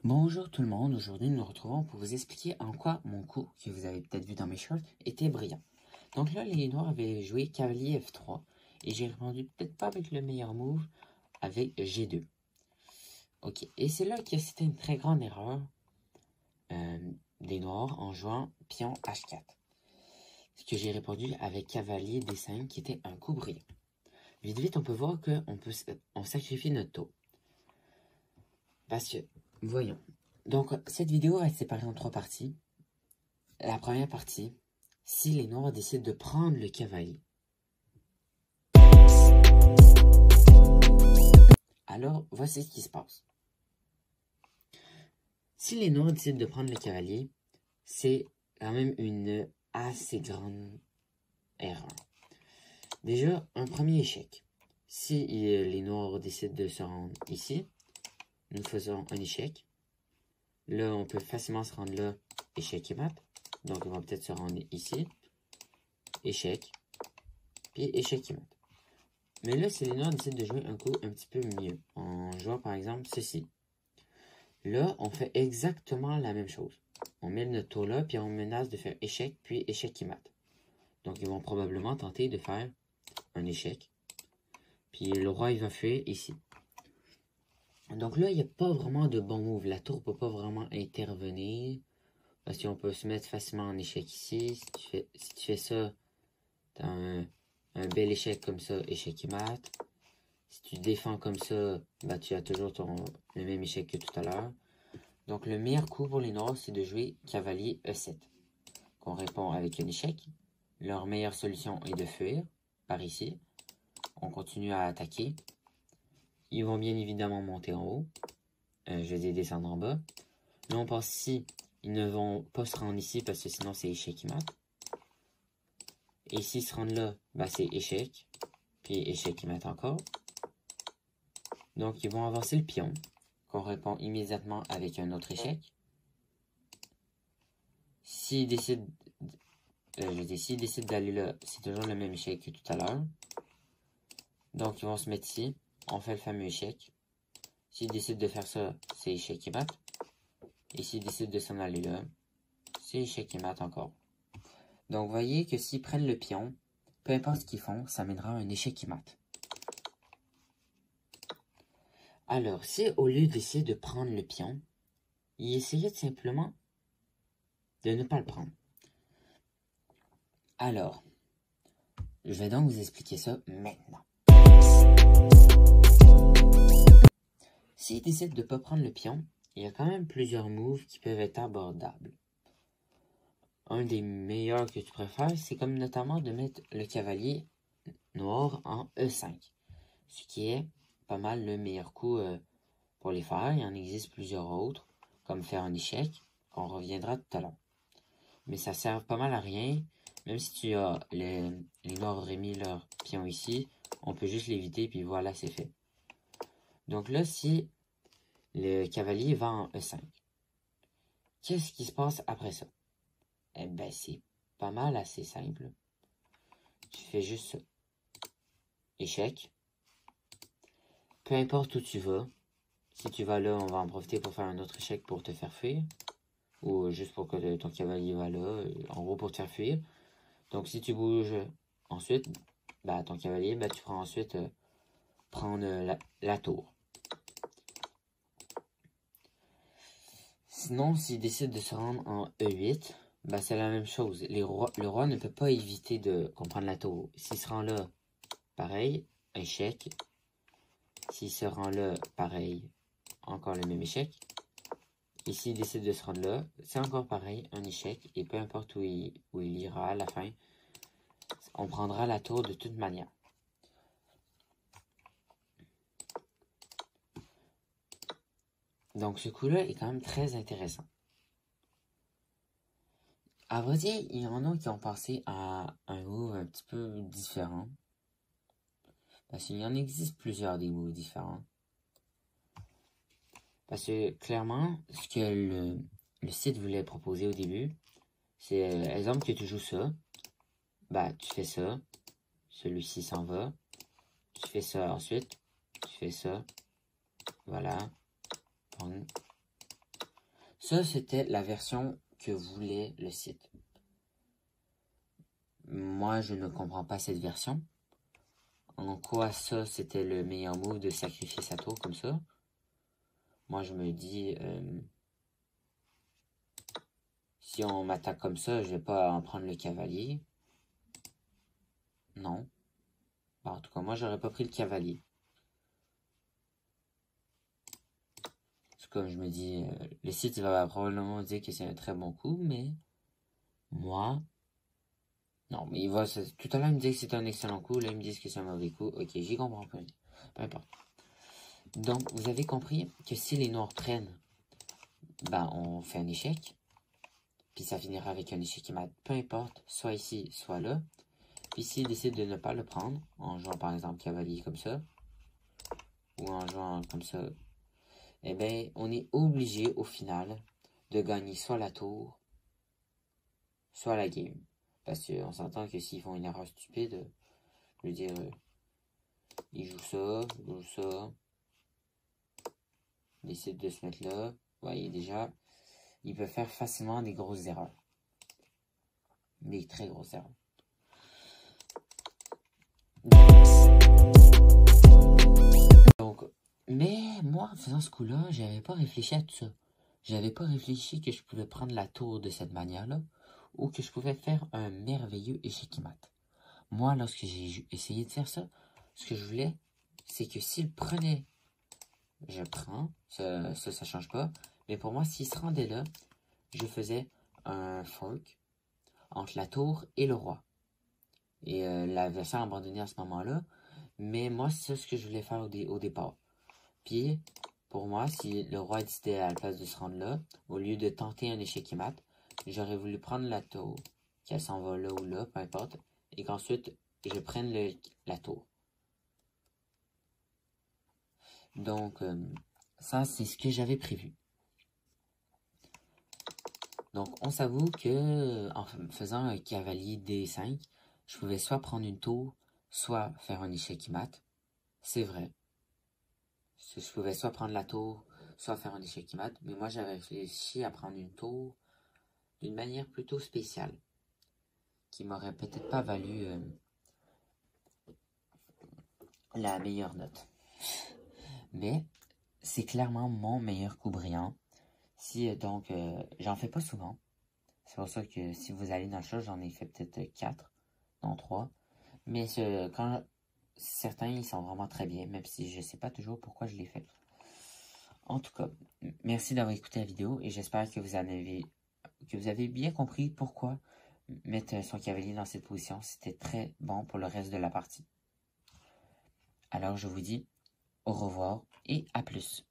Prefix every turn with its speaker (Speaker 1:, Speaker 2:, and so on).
Speaker 1: Bonjour tout le monde, aujourd'hui nous nous retrouvons pour vous expliquer en quoi mon coup, que vous avez peut-être vu dans mes shorts, était brillant. Donc là, les noirs avaient joué cavalier F3, et j'ai répondu peut-être pas avec le meilleur move, avec G2. Ok, et c'est là que c'était une très grande erreur des noirs en jouant pion H4. Ce que j'ai répondu avec cavalier D5 qui était un coup brillant. Vite vite, on peut voir qu'on sacrifie notre tour. Parce que, voyons. Donc, cette vidéo va être séparée en 3 parties. La première partie, si les noirs décident de prendre le cavalier. Alors, voici ce qui se passe. Si les noirs décident de prendre le cavalier, c'est quand même une assez grande erreur. Déjà, un premier échec. Si les noirs décident de se rendre ici, nous faisons un échec. Là, on peut facilement se rendre là, échec et mat. Donc, on va peut-être se rendre ici, échec, puis échec et mat. Mais là, si les noirs décident de jouer un coup un petit peu mieux, en jouant par exemple ceci. Là, on fait exactement la même chose. On met notre tour là, puis on menace de faire échec, puis échec qui mat. Donc, ils vont probablement tenter de faire un échec. Puis le roi, il va fuir ici. Donc là, il n'y a pas vraiment de bon move. La tour ne peut pas vraiment intervenir. Parce qu'on peut se mettre facilement en échec ici. Si tu fais ça, tu as un bel échec comme ça, échec qui mat. Si tu défends comme ça, bah, tu as toujours le même échec que tout à l'heure. Donc le meilleur coup pour les noirs, c'est de jouer cavalier E7. Qu'on répond avec un échec. Leur meilleure solution est de fuir par ici. On continue à attaquer. Ils vont bien évidemment monter en haut. Je vais les descendre en bas. Là, on passe ici. Ils ne vont pas se rendre ici parce que sinon c'est échec qui mat. Et s'ils se rendent là, bah, c'est échec. Puis échec qui mat encore. Donc ils vont avancer le pion. Qu'on répond immédiatement avec un autre échec. S'ils décident, d'aller là, c'est toujours le même échec que tout à l'heure. Donc ils vont se mettre ici. On fait le fameux échec. S'ils décident de faire ça, c'est échec et mat. Et s'ils décident de s'en aller là, c'est échec et mat encore. Donc vous voyez que s'ils prennent le pion, peu importe ce qu'ils font, ça mènera à un échec et mat. Alors, si au lieu d'essayer de prendre le pion, ils essayaient simplement de ne pas le prendre. Alors, je vais donc vous expliquer ça maintenant. S'ils décident de ne pas prendre le pion, il y a quand même plusieurs moves qui peuvent être abordables. Un des meilleurs que tu préfères, c'est comme notamment de mettre le cavalier noir en E5. Ce qui est pas mal le meilleur coup pour les faire. Il y en existe plusieurs autres, comme faire un échec, qu'on reviendra tout à l'heure. Mais ça sert pas mal à rien. Même si tu as les noirs auraient mis leur pion ici, on peut juste l'éviter, puis voilà, c'est fait. Donc là, si le cavalier va en E5, qu'est-ce qui se passe après ça? Eh ben, c'est pas mal assez simple. Tu fais juste ça. Échec. Peu importe où tu vas. Si tu vas là, on va en profiter pour faire un autre échec pour te faire fuir. Ou juste pour que ton cavalier va là, en gros pour te faire fuir. Donc si tu bouges ensuite, bah, ton cavalier, bah, tu feras ensuite prendre la tour. Sinon, s'il décide de se rendre en E8, bah, c'est la même chose. Le roi ne peut pas éviter de comprendre la tour. S'il se rend là, pareil, échec. S'il se rend là, pareil, encore le même échec. Et s'il décide de se rendre là, c'est encore pareil, un échec. Et peu importe où il ira à la fin, on prendra la tour de toute manière. Donc ce coup-là est quand même très intéressant. À vrai dire, il y en a qui ont pensé à un move un petit peu différent. Parce qu'il y en existe plusieurs des moves différents. Parce que clairement, ce que le site voulait proposer au début, c'est exemple que tu joues ça, bah tu fais ça, celui-ci s'en va, tu fais ça ensuite, tu fais ça, voilà, Ça, c'était la version que voulait le site. Moi, je ne comprends pas cette version. En quoi ça, c'était le meilleur move de sacrifier sa tour comme ça? Moi, je me dis, si on m'attaque comme ça, je vais pas en prendre le cavalier. Non. Bon, en tout cas, moi, j'aurais pas pris le cavalier. C'est comme je me dis, le site va probablement dire que c'est un très bon coup, mais moi, non, mais tout à l'heure, il me dit que c'est un excellent coup, là, ils me disent que c'est un mauvais coup. Ok, j'y comprends pas. Peu importe. Donc, vous avez compris que si les noirs prennent, ben, on fait un échec. Puis ça finira avec un échec qui mat. Peu importe, soit ici, soit là. Puis s'ils décident de ne pas le prendre, en jouant par exemple cavalier comme ça, ou en jouant comme ça, eh bien, on est obligé au final de gagner soit la tour, soit la game. Parce qu'on s'entend que s'ils font une erreur stupide, je veux dire, ils jouent ça, ils décident de se mettre là. Vous voyez déjà, ils peuvent faire facilement des grosses erreurs. Des très grosses erreurs. Donc, mais moi, en faisant ce coup-là, j'avais pas réfléchi à tout ça. J'avais pas réfléchi que je pouvais prendre la tour de cette manière-là, ou que je pouvais faire un merveilleux échec mat. Moi, lorsque j'ai essayé de faire ça, ce que je voulais, c'est que s'il prenait, je prends, ça change pas. Mais pour moi, s'il se rendait là, je faisais un fork entre la tour et le roi. Et l'adversaire a abandonné à ce moment-là. Mais moi, c'est ce que je voulais faire au départ. Puis, pour moi, si le roi décidait à la place de se rendre là, au lieu de tenter un échec mat, j'aurais voulu prendre la tour, qu'elle s'en va là ou là, peu importe, et qu'ensuite, je prenne la tour. Donc, ça, c'est ce que j'avais prévu. Donc, on s'avoue que en faisant un cavalier D5, je pouvais soit prendre une tour, soit faire un échec mat. C'est vrai. Je pouvais soit prendre la tour, soit faire un échec mat, mais moi, j'avais réfléchi à prendre une tour d'une manière plutôt spéciale, qui m'aurait peut-être pas valu la meilleure note. Mais c'est clairement mon meilleur coup brillant. Si donc, j'en fais pas souvent. C'est pour ça que si vous allez dans le chat, j'en ai fait peut-être 4, non 3. Mais quand certains, ils sont vraiment très bien, même si je sais pas toujours pourquoi je les fais. En tout cas, merci d'avoir écouté la vidéo et j'espère que vous avez bien compris pourquoi mettre son cavalier dans cette position. C'était très bon pour le reste de la partie. Alors je vous dis au revoir et à plus.